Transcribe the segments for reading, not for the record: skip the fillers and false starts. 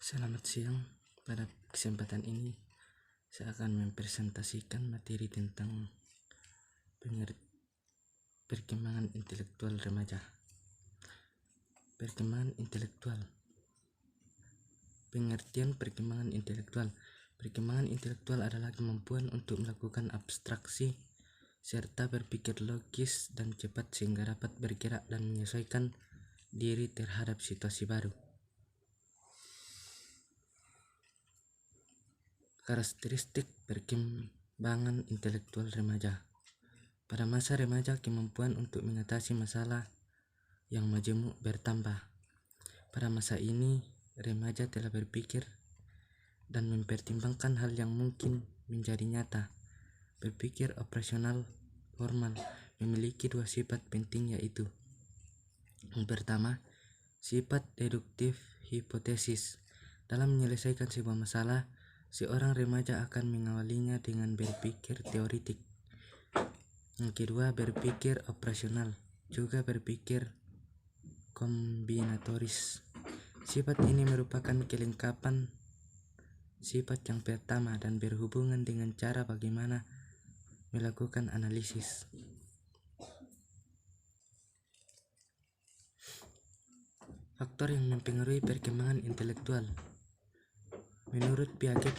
Selamat siang. Pada kesempatan ini saya akan mempresentasikan materi tentang perkembangan intelektual remaja. Perkembangan intelektual. Pengertian perkembangan intelektual. Perkembangan intelektual adalah kemampuan untuk melakukan abstraksi serta berpikir logis dan cepat sehingga dapat bergerak dan menyesuaikan diri terhadap situasi baru. Karakteristik perkembangan intelektual remaja. Pada masa remaja, kemampuan untuk mengatasi masalah yang majemuk bertambah. Pada masa ini, remaja telah berpikir dan mempertimbangkan hal yang mungkin menjadi nyata. Berpikir operasional formal memiliki dua sifat penting, yaitu yang pertama, sifat deduktif hipotesis. Dalam menyelesaikan sebuah masalah, seorang remaja akan mengawalinya dengan berpikir teoritik. Yang kedua, berpikir operasional, juga berpikir kombinatoris. Sifat ini merupakan kelengkapan sifat yang pertama dan berhubungan dengan cara bagaimana melakukan analisis. Faktor yang mempengaruhi perkembangan intelektual. Menurut Piaget,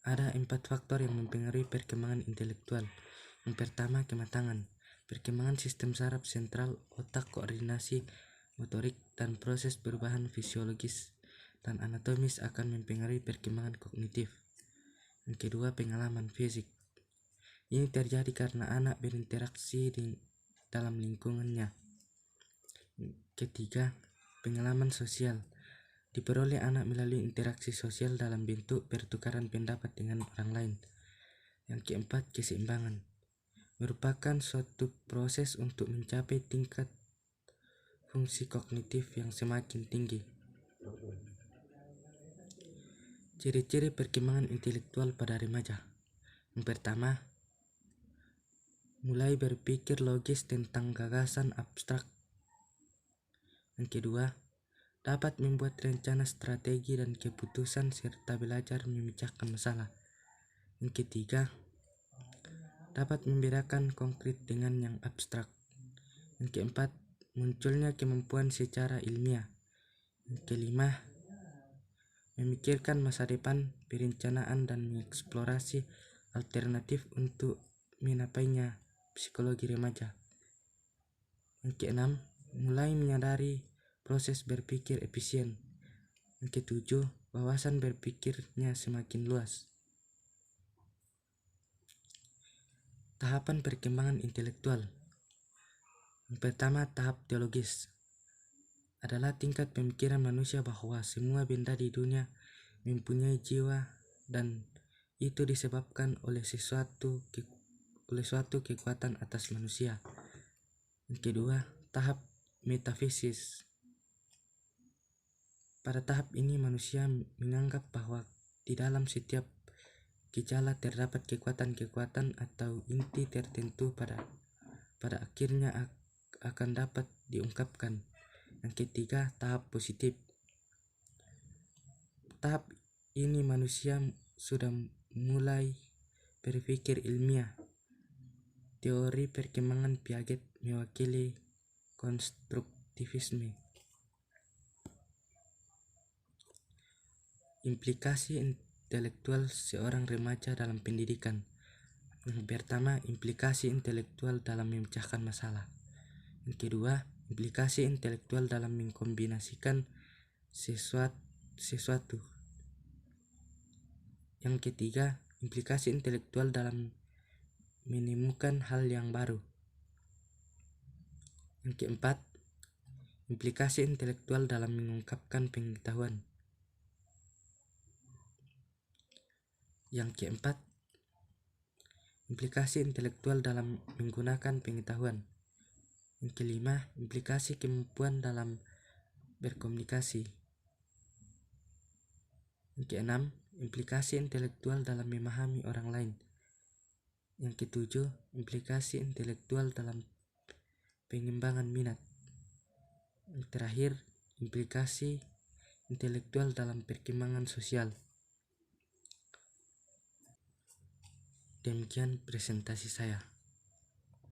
ada 4 faktor yang mempengaruhi perkembangan intelektual. Yang pertama, kematangan. Perkembangan sistem saraf sentral, otak, koordinasi, motorik, dan proses perubahan fisiologis dan anatomis akan mempengaruhi perkembangan kognitif. Yang kedua, pengalaman fisik. Ini terjadi karena anak berinteraksi dalam lingkungannya. Ketiga, pengalaman sosial. Diperoleh anak melalui interaksi sosial dalam bentuk pertukaran pendapat dengan orang lain. Yang keempat, keseimbangan. Merupakan suatu proses untuk mencapai tingkat fungsi kognitif yang semakin tinggi. Ciri-ciri perkembangan intelektual pada remaja. Yang pertama, mulai berpikir logis tentang gagasan abstrak. Yang kedua, dapat membuat rencana strategi dan keputusan serta belajar memecahkan masalah. Yang ketiga, dapat membedakan konkret dengan yang abstrak. Yang keempat, munculnya kemampuan secara ilmiah. Yang kelima, memikirkan masa depan, perencanaan, dan mengeksplorasi alternatif untuk menyapainya. Psikologi remaja. Yang keenam, mulai menyadari proses berpikir efisien. Yang ketujuh, wawasan berpikirnya semakin luas. Tahapan perkembangan intelektual. Yang pertama, tahap teologis. Adalah tingkat pemikiran manusia bahwa semua benda di dunia mempunyai jiwa dan itu disebabkan oleh suatu kekuatan atas manusia. Yang kedua, tahap metafisis. Pada tahap ini manusia menganggap bahwa di dalam setiap gejala terdapat kekuatan-kekuatan atau inti tertentu pada akhirnya akan dapat diungkapkan. Yang ketiga, tahap positif. Tahap ini manusia sudah mulai berpikir ilmiah. Teori perkembangan Piaget mewakili konstruktivisme. Implikasi intelektual seorang remaja dalam pendidikan. Yang pertama, implikasi intelektual dalam memecahkan masalah. Yang kedua, implikasi intelektual dalam mengkombinasikan sesuatu. Yang ketiga, implikasi intelektual dalam menemukan hal yang baru. Yang keempat, implikasi intelektual dalam mengungkapkan pengetahuan. Yang keempat, implikasi intelektual dalam menggunakan pengetahuan. Yang kelima, implikasi kemampuan dalam berkomunikasi. Yang keenam, implikasi intelektual dalam memahami orang lain. Yang ketujuh, implikasi intelektual dalam pengembangan minat. Yang terakhir, implikasi intelektual dalam perkembangan sosial. Demikian presentasi saya.